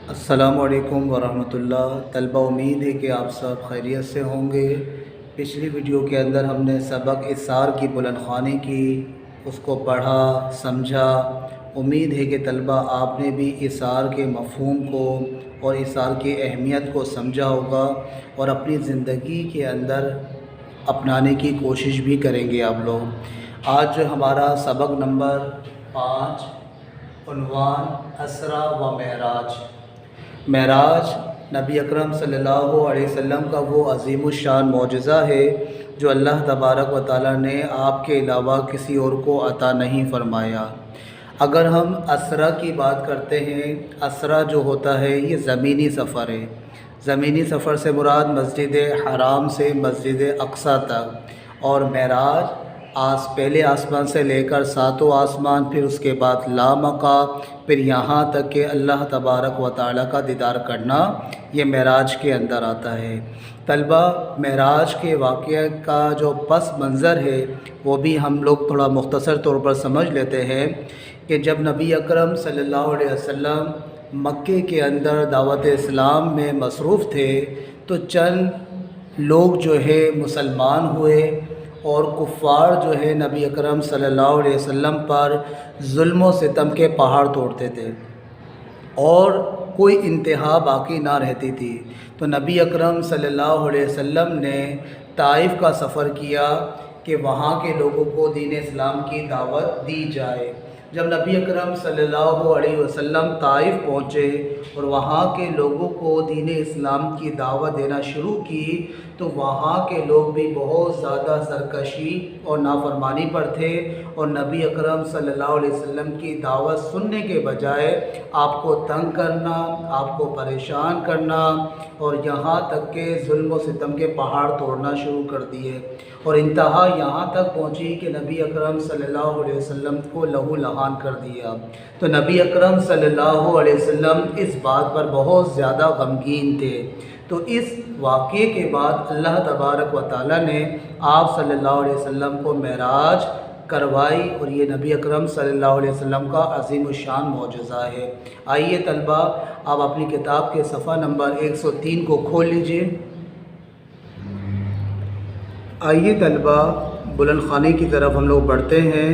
السلام علیکم ورحمۃ اللہ طلبہ، امید ہے کہ آپ سب خیریت سے ہوں گے۔ پچھلی ویڈیو کے اندر ہم نے سبق اثار کی بلند خوانی کی، اس کو پڑھا سمجھا۔ امید ہے کہ طلبہ آپ نے بھی اثار کے مفہوم کو اور اثار کی اہمیت کو سمجھا ہوگا اور اپنی زندگی کے اندر اپنانے کی کوشش بھی کریں گے آپ لوگ۔ آج ہمارا سبق نمبر 5، عنوان اسریٰ و معراج۔ معراج نبی اکرم صلی اللہ علیہ وسلم کا وہ عظیم الشان معجزہ ہے جو اللہ تبارک و تعالیٰ نے آپ کے علاوہ کسی اور کو عطا نہیں فرمایا۔ اگر ہم اسریٰ کی بات کرتے ہیں، اسریٰ جو ہوتا ہے یہ زمینی سفر ہے۔ زمینی سفر سے مراد مسجد حرام سے مسجد اقصیٰ تک، اور معراج پہلے آسمان سے لے کر ساتوں آسمان، پھر اس کے بعد لامکہ، پھر یہاں تک کہ اللہ تبارک و تعالیٰ کا دیدار کرنا، یہ معراج کے اندر آتا ہے۔ طلبہ، معراج کے واقعہ کا جو پس منظر ہے وہ بھی ہم لوگ تھوڑا مختصر طور پر سمجھ لیتے ہیں کہ جب نبی اکرم صلی اللہ علیہ وسلم مکے کے اندر دعوت اسلام میں مصروف تھے تو چند لوگ جو ہے مسلمان ہوئے، اور کفار جو ہے نبی اکرم صلی اللہ علیہ وسلم پر ظلم و ستم کے پہاڑ توڑتے تھے اور کوئی انتہا باقی نہ رہتی تھی۔ تو نبی اکرم صلی اللہ علیہ وسلم نے طائف کا سفر کیا کہ وہاں کے لوگوں کو دین اسلام کی دعوت دی جائے۔ جب نبی اکرم صلی اللہ علیہ وسلم طائف پہنچے اور وہاں کے لوگوں کو دین اسلام کی دعوت دینا شروع کی تو وہاں کے لوگ بھی بہت زیادہ سرکشی اور نافرمانی پر تھے، اور نبی اکرم صلی اللہ علیہ وسلم کی دعوت سننے کے بجائے آپ کو تنگ کرنا، آپ کو پریشان کرنا، اور یہاں تک کہ ظلم و ستم کے پہاڑ توڑنا شروع کر دیے، اور انتہا یہاں تک پہنچی کہ نبی اکرم صلی اللہ علیہ وسلم کو لہو لہان کر دیا۔ تو نبی اکرم صلی اللہ علیہ وسلم اس بات پر بہت زیادہ غمگین تھے۔ تو اس واقعے کے بعد اللہ تبارک و تعالیٰ نے آپ صلی اللہ علیہ وسلم کو معراج کروائی، اور یہ نبی اکرم صلی اللہ علیہ وسلم کا عظیم الشان معجزہ ہے۔ آئیے طلبہ، آپ اپنی کتاب کے صفحہ نمبر 103 کو کھول لیجئے۔ آئیے طلبہ، بلند خوانی کی طرف ہم لوگ بڑھتے ہیں۔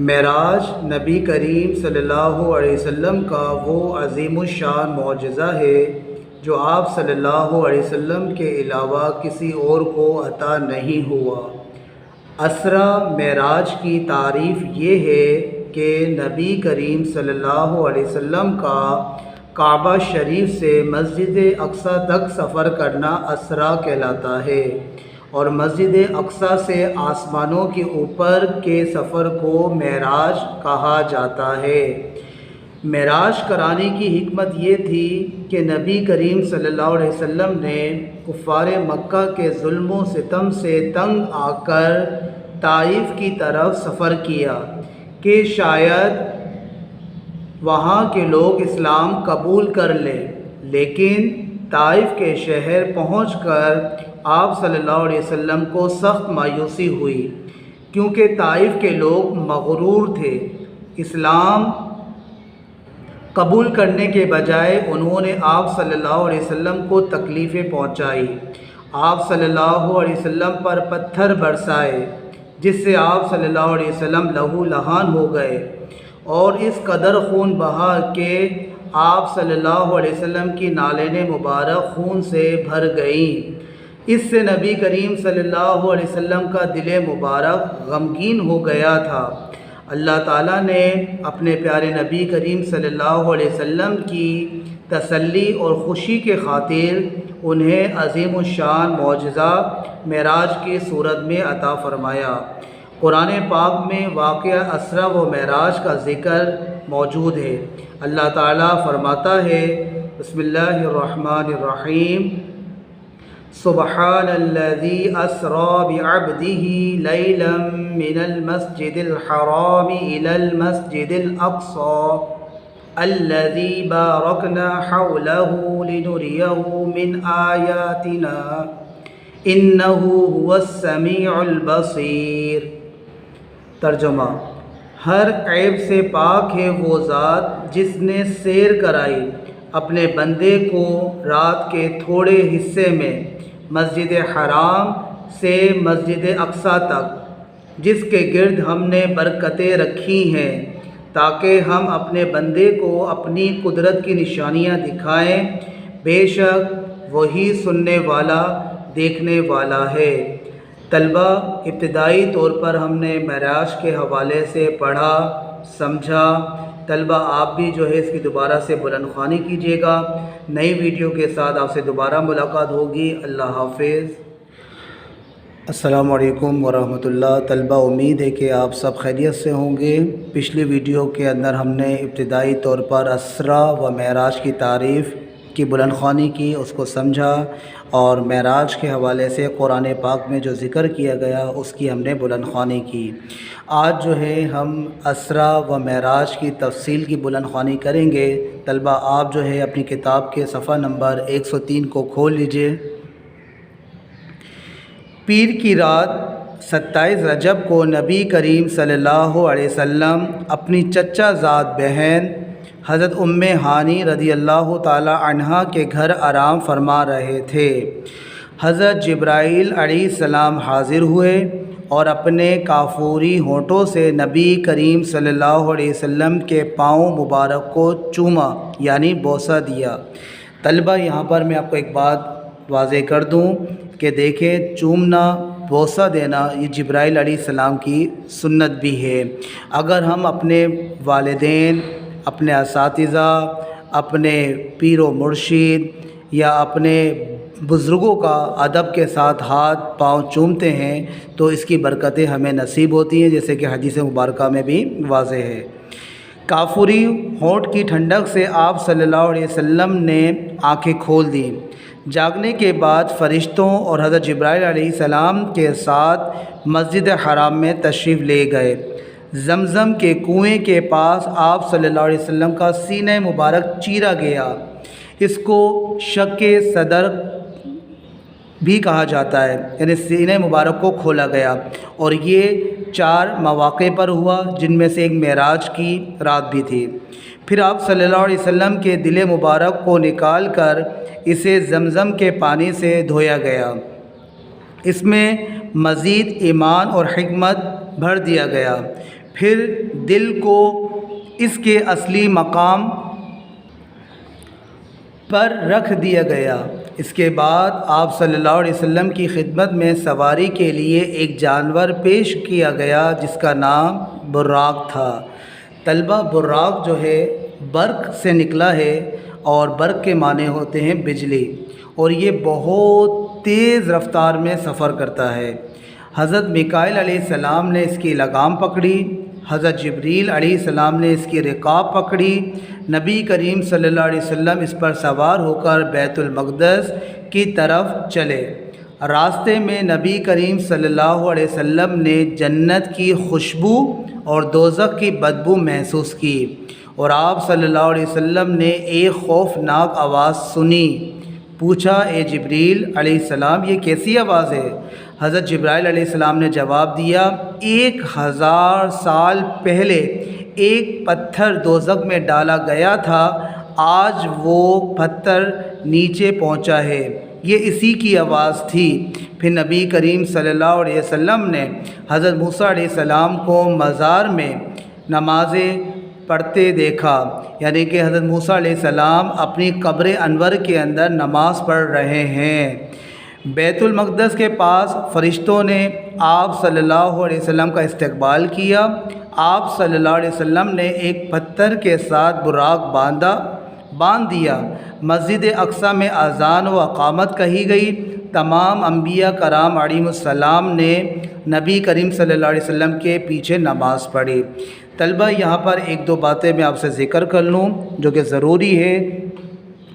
معراج نبی کریم صلی اللہ علیہ وسلم کا وہ عظیم الشان معجزہ ہے جو آپ صلی اللہ علیہ وسلم کے علاوہ کسی اور کو عطا نہیں ہوا۔ اسریٰ معراج کی تعریف یہ ہے کہ نبی کریم صلی اللہ علیہ وسلم کا کعبہ شریف سے مسجد اقصیٰ تک سفر کرنا اسریٰ کہلاتا ہے، اور مسجد اقصیٰ سے آسمانوں کے اوپر کے سفر کو معراج کہا جاتا ہے۔ معراج کرانے کی حکمت یہ تھی کہ نبی کریم صلی اللہ علیہ وسلم نے کفار مکہ کے ظلم و ستم سے تنگ آ کر طائف کی طرف سفر کیا کہ شاید وہاں کے لوگ اسلام قبول کر لیں، لیکن طائف کے شہر پہنچ کر آپ صلی اللہ علیہ وسلم کو سخت مایوسی ہوئی، کیونکہ طائف کے لوگ مغرور تھے۔ اسلام قبول کرنے کے بجائے انہوں نے آپ صلی اللہ علیہ وسلم کو تکلیفیں پہنچائی، آپ صلی اللہ علیہ وسلم پر پتھر برسائے، جس سے آپ صلی اللہ علیہ وسلم لہو لہان ہو گئے، اور اس قدر خون بہا کہ آپ صلی اللہ علیہ وسلم کی نالین مبارک خون سے بھر گئیں۔ اس سے نبی کریم صلی اللہ علیہ وسلم کا دل مبارک غمگین ہو گیا تھا۔ اللہ تعالیٰ نے اپنے پیارے نبی کریم صلی اللہ علیہ وسلم کی تسلی اور خوشی کے خاطر انہیں عظیم الشان معجزہ معراج کی صورت میں عطا فرمایا۔ قرآن پاک میں واقعہ اسریٰ و معراج کا ذکر موجود ہے۔ اللہ تعالیٰ فرماتا ہے، بسم اللہ الرحمن الرحیم، سبحان الذی اسریٰ بعبدہ لیلا من المسجد الحرام الی المسجد الاقصی الذی بارکنا حولہ لنریہ من آیاتنا انہ هو السمیع البصیر۔ ترجمہ: ہر عیب سے پاک ہے وہ ذات جس نے سیر کرائی اپنے بندے کو رات کے تھوڑے حصے میں مسجد حرام سے مسجد اقصی تک جس کے گرد ہم نے برکتیں رکھی ہیں تاکہ ہم اپنے بندے کو اپنی قدرت کی نشانیاں دکھائیں، بے شک وہی سننے والا دیکھنے والا ہے۔ طلبہ، ابتدائی طور پر ہم نے معراج کے حوالے سے پڑھا، سمجھا۔ طلبہ آپ بھی اس کی دوبارہ سے بلند خوانی کیجیے گا۔ نئی ویڈیو کے ساتھ آپ سے دوبارہ ملاقات ہوگی۔ اللہ حافظ۔ السلام علیکم ورحمۃ اللہ۔ طلبہ، امید ہے کہ آپ سب خیریت سے ہوں گے۔ پچھلی ویڈیو کے اندر ہم نے ابتدائی طور پر اسرا و معراج کی تعریف کی بلند خوانی کی، اس کو سمجھا، اور معراج کے حوالے سے قرآن پاک میں جو ذکر کیا گیا اس کی ہم نے بلند خوانی کی۔ آج ہم اسرا و معراج کی تفصیل کی بلند خوانی کریں گے۔ طلبہ آپ اپنی کتاب کے صفحہ نمبر 103 کو کھول لیجئے۔ پیر کی رات 27 رجب کو نبی کریم صلی اللہ علیہ وسلم اپنی چچا زاد بہن حضرت ام ہانی رضی اللہ تعالی عنہا کے گھر آرام فرما رہے تھے۔ حضرت جبرائیل علیہ السلام حاضر ہوئے اور اپنے کافوری ہونٹوں سے نبی کریم صلی اللہ علیہ وسلم کے پاؤں مبارک کو چوما، یعنی بوسہ دیا۔ طلبہ یہاں پر میں آپ کو ایک بات واضح کر دوں کہ دیکھیں، چومنا، بوسہ دینا یہ جبرائیل علیہ السلام کی سنت بھی ہے۔ اگر ہم اپنے والدین، اپنے اساتذہ، اپنے پیر و مرشد یا اپنے بزرگوں کا ادب کے ساتھ ہاتھ پاؤں چومتے ہیں تو اس کی برکتیں ہمیں نصیب ہوتی ہیں، جیسے کہ حدیث مبارکہ میں بھی واضح ہے۔ کافوری ہونٹ کی ٹھنڈک سے آپ صلی اللہ علیہ وسلم نے آنکھیں کھول دیں۔ جاگنے کے بعد فرشتوں اور حضرت جبرائیل علیہ السلام کے ساتھ مسجد حرام میں تشریف لے گئے۔ زمزم کے کنویں کے پاس آپ صلی اللہ علیہ وسلم کا سینہ مبارک چیرا گیا۔ اس کو شق صدر بھی کہا جاتا ہے، یعنی سینہ مبارک کو کھولا گیا، اور یہ 4 مواقع پر ہوا، جن میں سے ایک معراج کی رات بھی تھی۔ پھر آپ صلی اللہ علیہ وسلم کے دل مبارک کو نکال کر اسے زمزم کے پانی سے دھویا گیا۔ اس میں مزید ایمان اور حکمت بھر دیا گیا۔ پھر دل کو اس کے اصلی مقام پر رکھ دیا گیا۔ اس کے بعد آپ صلی اللہ علیہ وسلم کی خدمت میں سواری کے لیے ایک جانور پیش کیا گیا جس کا نام براق تھا۔ طلبہ، براق برق سے نکلا ہے، اور برق کے معنی ہوتے ہیں بجلی، اور یہ بہت تیز رفتار میں سفر کرتا ہے۔ حضرت میکائیل علیہ السلام نے اس کی لگام پکڑی، حضرت جبریل علیہ السلام نے اس کی رکاب پکڑی۔ نبی کریم صلی اللہ علیہ وسلم اس پر سوار ہو کر بیت المقدس کی طرف چلے۔ راستے میں نبی کریم صلی اللہ علیہ وسلم نے جنت کی خوشبو اور دوزخ کی بدبو محسوس کی، اور آپ صلی اللہ علیہ وسلم نے ایک خوفناک آواز سنی۔ پوچھا، اے جبریل علیہ السلام، یہ کیسی آواز ہے؟ حضرت جبرائیل علیہ السلام نے جواب دیا، 1000 سال پہلے ایک پتھر دوزخ میں ڈالا گیا تھا، آج وہ پتھر نیچے پہنچا ہے، یہ اسی کی آواز تھی۔ پھر نبی کریم صلی اللہ علیہ وسلم نے حضرت موسیٰ علیہ السلام کو مزار میں نمازیں پڑھتے دیکھا، یعنی کہ حضرت موسیٰ علیہ السلام اپنی قبر انور کے اندر نماز پڑھ رہے ہیں۔ بیت المقدس کے پاس فرشتوں نے آپ صلی اللہ علیہ وسلم کا استقبال کیا۔ آپ صلی اللہ علیہ وسلم نے ایک پتھر کے ساتھ براق باندھ دیا۔ مسجد اقصی میں اذان و اقامت کہی گئی۔ تمام انبیاء کرام علیہم السلام نے نبی کریم صلی اللہ علیہ وسلم کے پیچھے نماز پڑھی۔ طلبہ، یہاں پر 1-2 باتیں میں آپ سے ذکر کر لوں جو کہ ضروری ہے۔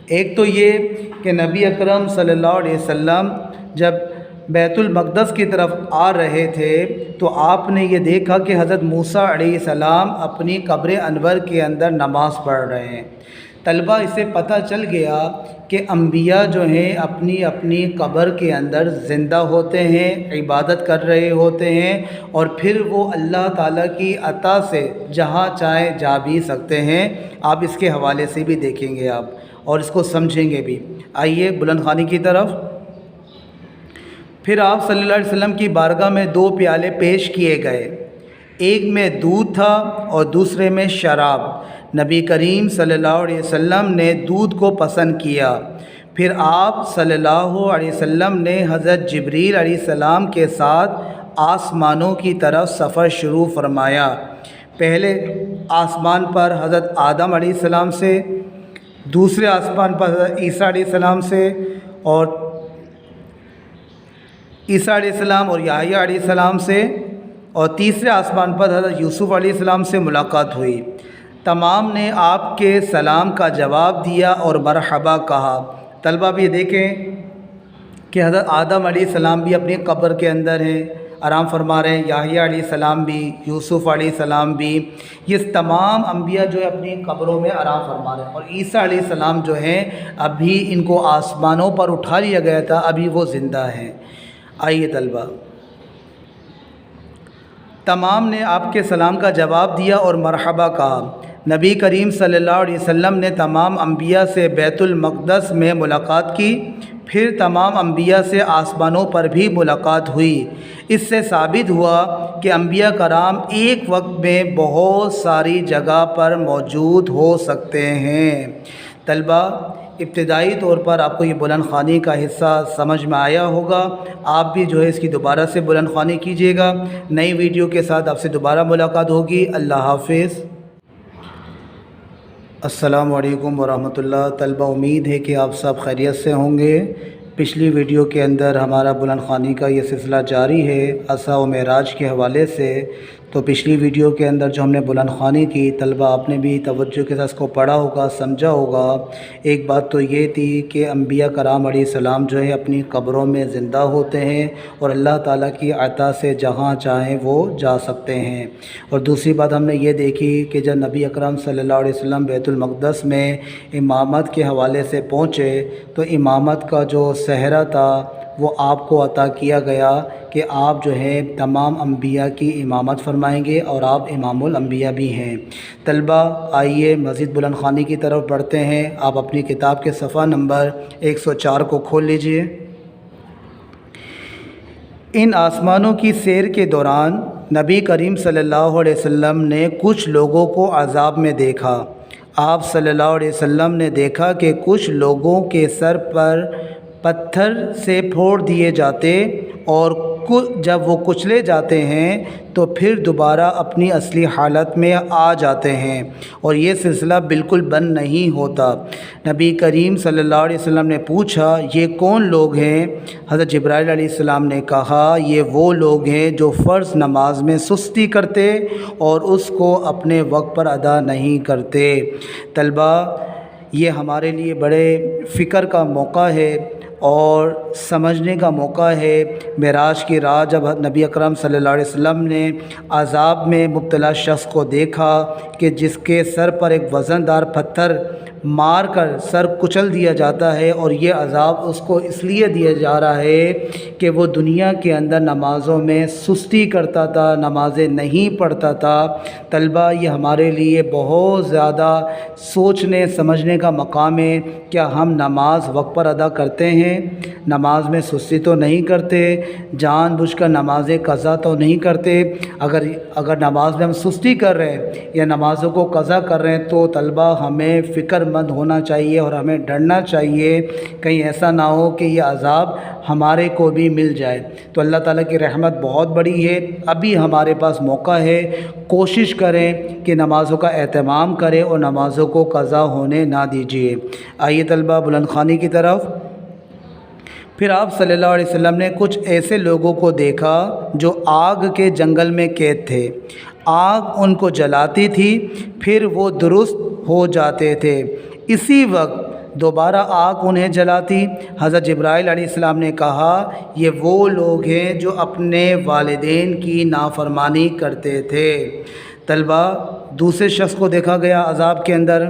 ایک تو یہ کہ نبی اکرم صلی اللہ علیہ وسلم جب بیت المقدس کی طرف آ رہے تھے تو آپ نے یہ دیکھا کہ حضرت موسیٰ علیہ السلام اپنی قبر انور کے اندر نماز پڑھ رہے ہیں۔ طلبہ اسے پتہ چل گیا کہ انبیاء جو ہیں اپنی اپنی قبر کے اندر زندہ ہوتے ہیں، عبادت کر رہے ہوتے ہیں، اور پھر وہ اللہ تعالیٰ کی عطا سے جہاں چاہیں جا بھی سکتے ہیں۔ آپ اس کے حوالے سے بھی دیکھیں گے آپ اور اس کو سمجھیں گے بھی۔ آئیے بلند خوانی کی طرف۔ پھر آپ صلی اللہ علیہ وسلم کی بارگاہ میں 2 پیالے پیش کیے گئے، ایک میں دودھ تھا اور دوسرے میں شراب۔ نبی کریم صلی اللہ علیہ وسلم نے دودھ کو پسند کیا۔ پھر آپ صلی اللہ علیہ وسلم نے حضرت جبریل علیہ السلام کے ساتھ آسمانوں کی طرف سفر شروع فرمایا۔ پہلے آسمان پر حضرت آدم علیہ السلام سے، دوسرے آسمان پر حضرت عیسیٰ علیہ السلام سے، اور عیسیٰ علیہ السلام اور یحییٰ علیہ السلام سے، اور تیسرے آسمان پر حضرت یوسف علیہ السلام سے ملاقات ہوئی۔ تمام نے آپ کے سلام کا جواب دیا اور مرحبا کہا۔ طلبہ بھی دیکھیں کہ حضرت آدم علیہ السلام بھی اپنی قبر کے اندر ہیں، آرام فرما رہے ہیں، یحییٰ علیہ السلام بھی، یوسف علیہ السلام بھی، یہ تمام انبیاء جو ہے اپنی قبروں میں آرام فرما رہے ہیں، اور عیسیٰ علیہ السلام جو ہیں ابھی ان کو آسمانوں پر اٹھا لیا گیا تھا، ابھی وہ زندہ ہیں۔ آئیے طلبہ، تمام نے آپ کے سلام کا جواب دیا اور مرحبا کہا۔ نبی کریم صلی اللہ علیہ وسلم نے تمام انبیاء سے بیت المقدس میں ملاقات کی، پھر تمام انبیاء سے آسمانوں پر بھی ملاقات ہوئی۔ اس سے ثابت ہوا کہ انبیاء کرام ایک وقت میں بہت ساری جگہ پر موجود ہو سکتے ہیں۔ طلبہ، ابتدائی طور پر آپ کو یہ بلند خوانی کا حصہ سمجھ میں آیا ہوگا۔ آپ بھی جو ہے اس کی دوبارہ سے بلند خوانی کیجیے گا۔ نئی ویڈیو کے ساتھ آپ سے دوبارہ ملاقات ہوگی۔ اللہ حافظ۔ السلام علیکم ورحمۃ اللہ۔ طلبہ، امید ہے کہ آپ سب خیریت سے ہوں گے۔ پچھلی ویڈیو کے اندر ہمارا بلند خوانی کا یہ سلسلہ جاری ہے اسرا و معراج کے حوالے سے۔ تو پچھلی ویڈیو کے اندر جو ہم نے بلند خوانی کی، طلبہ آپ نے بھی توجہ کے ساتھ اس کو پڑھا ہوگا، سمجھا ہوگا۔ ایک بات تو یہ تھی کہ انبیاء کرام علیہ السلام جو ہے اپنی قبروں میں زندہ ہوتے ہیں اور اللہ تعالیٰ کی عطا سے جہاں چاہیں وہ جا سکتے ہیں۔ اور دوسری بات ہم نے یہ دیکھی کہ جب نبی اکرم صلی اللہ علیہ وسلم بیت المقدس میں امامت کے حوالے سے پہنچے تو امامت کا جو صحرا تھا وہ آپ کو عطا کیا گیا کہ آپ جو ہے تمام انبیاء کی امامت فرمائیں گے اور آپ امام الانبیاء بھی ہیں۔ طلبہ، آئیے مزید بلند خوانی کی طرف بڑھتے ہیں۔ آپ اپنی کتاب کے صفحہ نمبر 104 کو کھول لیجئے۔ ان آسمانوں کی سیر کے دوران نبی کریم صلی اللہ علیہ وسلم نے کچھ لوگوں کو عذاب میں دیکھا۔ آپ صلی اللہ علیہ وسلم نے دیکھا کہ کچھ لوگوں کے سر پر پتھر سے پھوڑ دیے جاتے اور جب وہ کچلے جاتے ہیں تو پھر دوبارہ اپنی اصلی حالت میں آ جاتے ہیں، اور یہ سلسلہ بالکل بند نہیں ہوتا۔ نبی کریم صلی اللہ علیہ وسلم نے پوچھا، یہ کون لوگ ہیں؟ حضرت جبرائیل علیہ السلام نے کہا، یہ وہ لوگ ہیں جو فرض نماز میں سستی کرتے اور اس کو اپنے وقت پر ادا نہیں کرتے۔ طلبہ، یہ ہمارے لیے بڑے فکر کا موقع ہے اور سمجھنے کا موقع ہے۔ معراج کی رات جب نبی اکرم صلی اللہ علیہ وسلم نے عذاب میں مبتلا شخص کو دیکھا کہ جس کے سر پر ایک وزن دار پتھر مار کر سر کچل دیا جاتا ہے، اور یہ عذاب اس کو اس لیے دیا جا رہا ہے کہ وہ دنیا کے اندر نمازوں میں سستی کرتا تھا، نمازیں نہیں پڑھتا تھا۔ طلبہ، یہ ہمارے لیے بہت زیادہ سوچنے سمجھنے کا مقام ہے۔ کیا ہم نماز وقت پر ادا کرتے ہیں؟ نماز میں سستی تو نہیں کرتے، جان بوجھ کر نمازیں قضا تو نہیں کرتے۔ اگر نماز میں ہم سستی کر رہے ہیں یا نمازوں کو قضا کر رہے ہیں تو طلبہ ہمیں فکر مند ہونا چاہیے اور ہمیں ڈرنا چاہیے کہیں ایسا نہ ہو کہ یہ عذاب ہمارے کو بھی مل جائے۔ تو اللہ تعالیٰ کی رحمت بہت بڑی ہے، ابھی ہمارے پاس موقع ہے، کوشش کریں کہ نمازوں کا اہتمام کریں اور نمازوں کو قضا ہونے نہ دیجیے۔ آئیے طلبہ بلند خوانی کی طرف۔ پھر آپ صلی اللہ علیہ وسلم نے کچھ ایسے لوگوں کو دیکھا جو آگ کے جنگل میں قید تھے۔ آگ ان کو جلاتی تھی، پھر وہ درست ہو جاتے تھے، اسی وقت دوبارہ آگ انہیں جلاتی۔ حضرت جبرائیل علیہ السلام نے کہا، یہ وہ لوگ ہیں جو اپنے والدین کی نافرمانی کرتے تھے۔ طلبہ، دوسرے شخص کو دیکھا گیا عذاب کے اندر،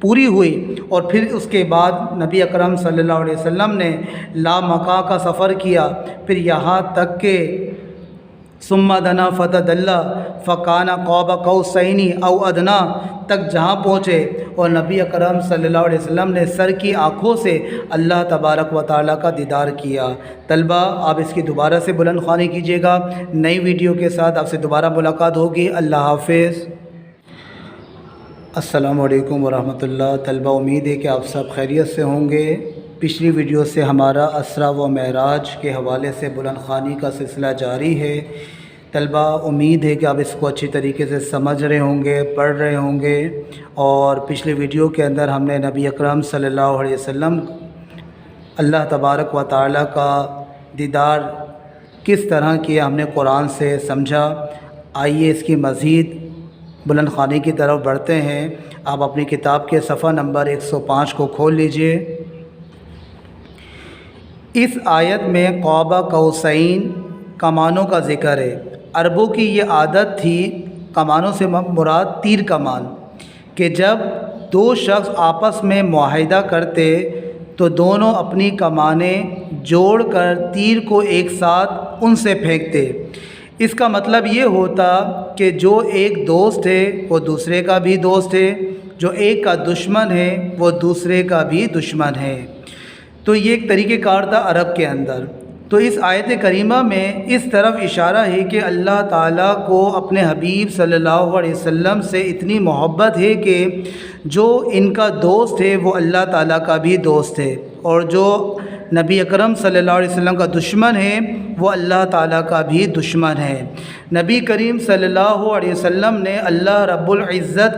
پوری ہوئی اور پھر اس کے بعد نبی اکرم صلی اللہ علیہ وسلم نے لامکہ کا سفر کیا، پھر یہاں تک کہ ثم دنا فتدلی فکان قاب قوسین او ادنی تک جہاں پہنچے، اور نبی اکرم صلی اللہ علیہ وسلم نے سر کی آنکھوں سے اللہ تبارک و تعالیٰ کا دیدار کیا۔ طلبہ آپ اس کی دوبارہ سے بلند خوانی کیجیے گا، نئی ویڈیو کے ساتھ آپ سے دوبارہ ملاقات ہوگی۔ اللہ حافظ۔ السلام علیکم ورحمۃ اللہ۔ طلبہ امید ہے کہ آپ سب خیریت سے ہوں گے۔ پچھلی ویڈیو سے ہمارا اسرا و معراج کے حوالے سے بلند خوانی کا سلسلہ جاری ہے۔ طلبہ امید ہے کہ آپ اس کو اچھی طریقے سے سمجھ رہے ہوں گے، پڑھ رہے ہوں گے، اور پچھلی ویڈیو کے اندر ہم نے نبی اکرم صلی اللہ علیہ وسلم اللہ تبارک و تعالیٰ کا دیدار کس طرح کیا ہم نے قرآن سے سمجھا۔ آئیے اس کی مزید بلند خوانی کی طرف بڑھتے ہیں۔ آپ اپنی کتاب کے صفحہ نمبر 105 کو کھول لیجئے۔ اس آیت میں قاب قوسین کمانوں کا ذکر ہے۔ عربوں کی یہ عادت تھی، کمانوں سے مراد تیر کمان، کہ جب دو شخص آپس میں معاہدہ کرتے تو دونوں اپنی کمانیں جوڑ کر تیر کو ایک ساتھ ان سے پھینکتے۔ اس کا مطلب یہ ہوتا کہ جو ایک دوست ہے وہ دوسرے کا بھی دوست ہے، جو ایک کا دشمن ہے وہ دوسرے کا بھی دشمن ہے۔ تو یہ ایک طریقہ کار تھا عرب کے اندر۔ تو اس آیت کریمہ میں اس طرف اشارہ ہے کہ اللہ تعالیٰ کو اپنے حبیب صلی اللہ علیہ وسلم سے اتنی محبت ہے کہ جو ان کا دوست ہے وہ اللہ تعالیٰ کا بھی دوست ہے، اور جو نبی اکرم صلی اللہ علیہ وسلم کا دشمن ہے وہ اللہ تعالیٰ کا بھی دشمن ہے۔ نبی کریم صلی اللہ علیہ وسلم نے اللہ رب العزت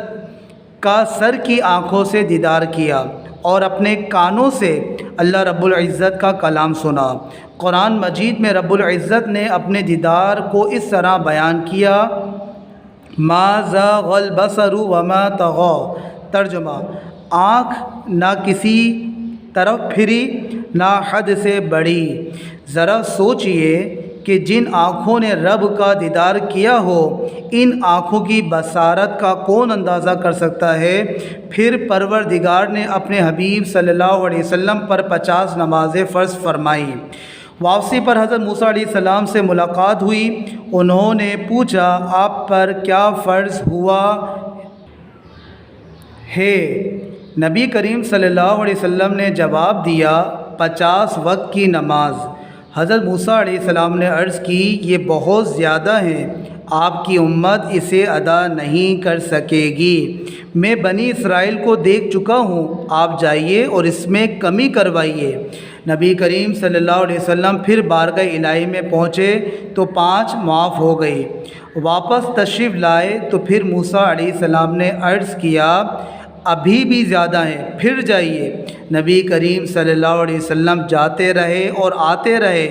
کا سر کی آنکھوں سے دیدار کیا اور اپنے کانوں سے اللہ رب العزت کا کلام سنا۔ قرآن مجید میں رب العزت نے اپنے دیدار کو اس طرح بیان کیا، ما زاغ البصر وما طغى۔ ترجمہ، آنکھ نہ کسی طرف پھری نہ حد سے بڑھی۔ ذرا سوچئے کہ جن آنکھوں نے رب کا دیدار کیا ہو، ان آنکھوں کی بصارت کا کون اندازہ کر سکتا ہے؟ پھر پروردگار نے اپنے حبیب صلی اللہ علیہ وسلم پر 50 نمازیں فرض فرمائیں۔ واپسی پر حضرت موسیٰ علیہ السلام سے ملاقات ہوئی۔ انہوں نے پوچھا، آپ پر کیا فرض ہوا ہے؟ نبی کریم صلی اللہ علیہ وسلم نے جواب دیا، 50 وقت کی نماز۔ حضرت موسیٰ علیہ السلام نے عرض کی، یہ بہت زیادہ ہیں، آپ کی امت اسے ادا نہیں کر سکے گی۔ میں بنی اسرائیل کو دیکھ چکا ہوں، آپ جائیے اور اس میں کمی کروائیے۔ نبی کریم صلی اللہ علیہ وسلم پھر بارگاہ الہی میں پہنچے تو 5 معاف ہو گئی۔ واپس تشریف لائے تو پھر موسیٰ علیہ السلام نے عرض کیا، ابھی بھی زیادہ ہیں، پھر جائیے۔ نبی کریم صلی اللہ علیہ وسلم جاتے رہے اور آتے رہے،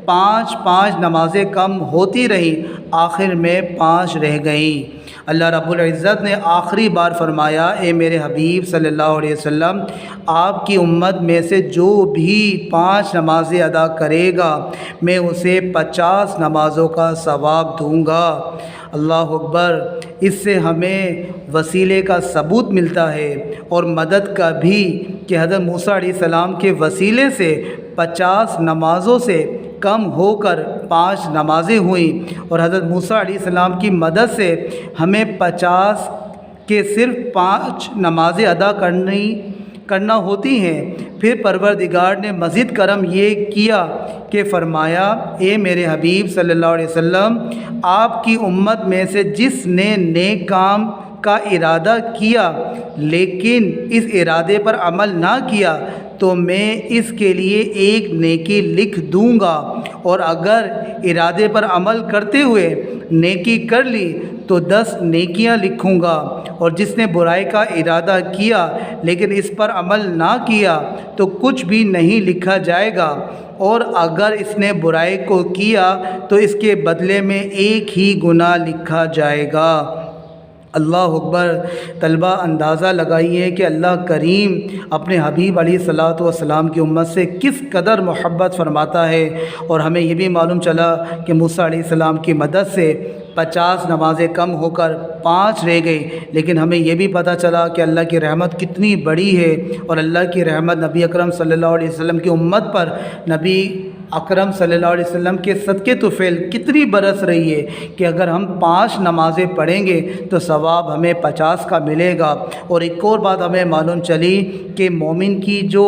5 نمازیں کم ہوتی رہیں، آخر میں 5 رہ گئیں۔ اللہ رب العزت نے آخری بار فرمایا، اے میرے حبیب صلی اللہ علیہ وسلم، آپ کی امت میں سے جو بھی 5 نمازیں ادا کرے گا میں اسے 50 نمازوں کا ثواب دوں گا۔ اللہ اکبر۔ اس سے ہمیں وسیلے کا ثبوت ملتا ہے اور مدد کا بھی، کہ حضرت موسیٰ علیہ السلام کے وسیلے سے 50 نمازوں سے کم ہو کر 5 نمازیں ہوئیں، اور حضرت موسیٰ علیہ السلام کی مدد سے ہمیں 50 کے صرف 5 نمازیں ادا کرنا ہوتی ہیں۔ پھر پروردگار نے مزید کرم یہ کیا کہ فرمایا، اے میرے حبیب صلی اللہ علیہ وسلم، آپ کی امت میں سے جس نے نیک کام کا ارادہ کیا لیکن اس ارادے پر عمل نہ کیا تو میں اس کے لیے ایک نیکی لکھ دوں گا، اور اگر ارادے پر عمل کرتے ہوئے نیکی کر لی تو 10 نیکیاں لکھوں گا، اور جس نے برائی کا ارادہ کیا لیکن اس پر عمل نہ کیا تو کچھ بھی نہیں لکھا جائے گا، اور اگر اس نے برائی کو کیا تو اس کے بدلے میں ایک ہی گناہ لکھا جائے گا۔ اللہ اکبر۔ طلبہ اندازہ لگائیے کہ اللہ کریم اپنے حبیب علیہ الصلاۃ والسلام کی امت سے کس قدر محبت فرماتا ہے، اور ہمیں یہ بھی معلوم چلا کہ موسیٰ علیہ السلام کی مدد سے 50 نمازیں کم ہو کر 5 رہ گئی، لیکن ہمیں یہ بھی پتہ چلا کہ اللہ کی رحمت کتنی بڑی ہے، اور اللہ کی رحمت نبی اکرم صلی اللہ علیہ وسلم کی امت پر نبی اکرم صلی اللہ علیہ وسلم کے صدقے طفیل کتنی برس رہی ہے کہ اگر ہم 5 نمازیں پڑھیں گے تو ثواب ہمیں 50 کا ملے گا۔ اور ایک اور بات ہمیں معلوم چلی کہ مومن کی جو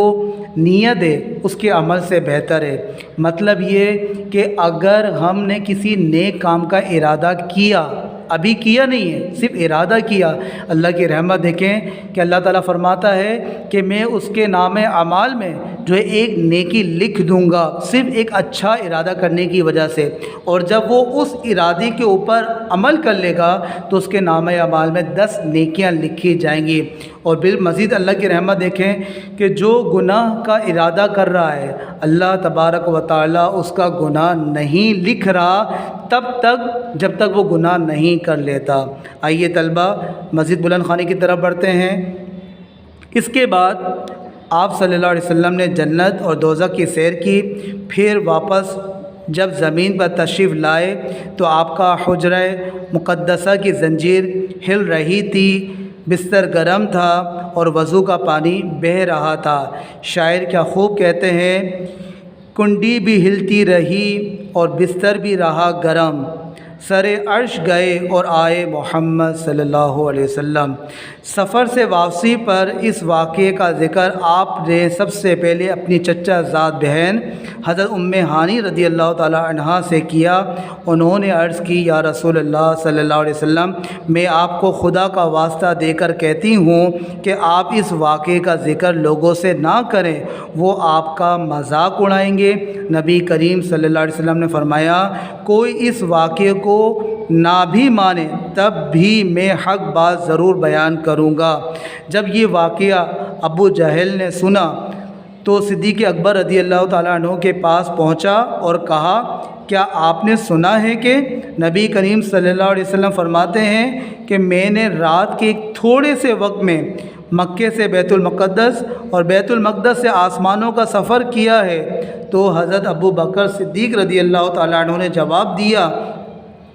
نیت ہے اس کے عمل سے بہتر ہے۔ مطلب یہ کہ اگر ہم نے کسی نیک کام کا ارادہ کیا، ابھی کیا نہیں ہے، صرف ارادہ کیا، اللہ کی رحمت دیکھیں کہ اللہ تعالیٰ فرماتا ہے کہ میں اس کے نام اعمال میں جو ہے ایک نیکی لکھ دوں گا، صرف ایک اچھا ارادہ کرنے کی وجہ سے، اور جب وہ اس ارادے کے اوپر عمل کر لے گا تو اس کے نام اعمال میں 10 نیکیاں لکھی جائیں گی۔ اور بالمزید اللہ کی رحمت دیکھیں کہ جو گناہ کا ارادہ کر رہا ہے اللہ تبارک و تعالیٰ اس کا گناہ نہیں لکھ رہا تب تک جب تک وہ گناہ نہیں کر لیتا۔ آئیے طلبہ مزید بلند خوانی کی طرف بڑھتے ہیں۔ اس کے بعد آپ صلی اللہ علیہ وسلم نے جنت اور دوزخ کی سیر کی، پھر واپس جب زمین پر تشریف لائے تو آپ کا حجرہ مقدسہ کی زنجیر ہل رہی تھی، بستر گرم تھا اور وضو کا پانی بہہ رہا تھا۔ شاعر کیا خوب کہتے ہیں، کنڈی بھی ہلتی رہی اور بستر بھی رہا گرم، سر عرش گئے اور آئے محمد صلی اللہ علیہ وسلم۔ سفر سے واپسی پر اس واقعے کا ذکر آپ نے سب سے پہلے اپنی چچا زاد بہن حضرت ام ہانی رضی اللہ تعالی عنہا سے کیا۔ انہوں نے عرض کی، یا رسول اللہ صلی اللہ علیہ وسلم، میں آپ کو خدا کا واسطہ دے کر کہتی ہوں کہ آپ اس واقعے کا ذکر لوگوں سے نہ کریں، وہ آپ کا مذاق اڑائیں گے۔ نبی کریم صلی اللہ علیہ وسلم نے فرمایا، کوئی اس واقعے کو نہ بھی مانے تب بھی میں حق بات ضرور بیان کروں گا۔ جب یہ واقعہ ابو جہل نے سنا تو صدیق اکبر رضی اللہ تعالیٰ عنہ کے پاس پہنچا اور کہا، کیا آپ نے سنا ہے کہ نبی کریم صلی اللہ علیہ وسلم فرماتے ہیں کہ میں نے رات کے ایک تھوڑے سے وقت میں مکے سے بیت المقدس اور بیت المقدس سے آسمانوں کا سفر کیا ہے؟ تو حضرت ابو بکر صدیق رضی اللہ تعالیٰ عنہ نے جواب دیا،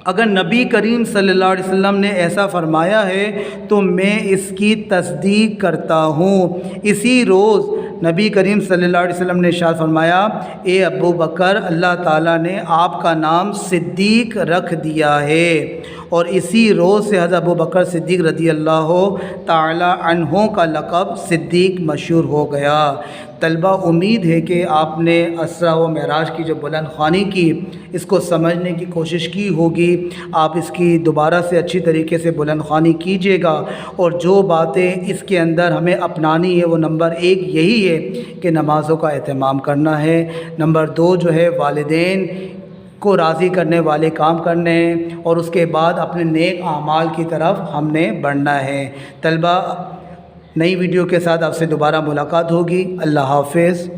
اگر نبی کریم صلی اللہ علیہ وسلم نے ایسا فرمایا ہے تو میں اس کی تصدیق کرتا ہوں۔ اسی روز نبی کریم صلی اللہ علیہ وسلم نے ارشاد فرمایا، اے ابو بکر، اللہ تعالیٰ نے آپ کا نام صدیق رکھ دیا ہے، اور اسی روز سے حضرت ابو بکر صدیق رضی اللہ تعالی عنہ کا لقب صدیق مشہور ہو گیا۔ طلبہ، امید ہے کہ آپ نے اسرا و معراج کی جو بلند خوانی کی اس کو سمجھنے کی کوشش کی ہوگی۔ آپ اس کی دوبارہ سے اچھی طریقے سے بلند خوانی کیجیے گا، اور جو باتیں اس کے اندر ہمیں اپنانی ہے وہ نمبر 1 یہی ہے کہ نمازوں کا اہتمام کرنا ہے، نمبر 2 جو ہے والدین کو راضی کرنے والے کام کرنے ہیں، اور اس کے بعد اپنے نیک اعمال کی طرف ہم نے بڑھنا ہے۔ طلبہ، نئی ویڈیو کے ساتھ آپ سے دوبارہ ملاقات ہوگی۔ اللہ حافظ۔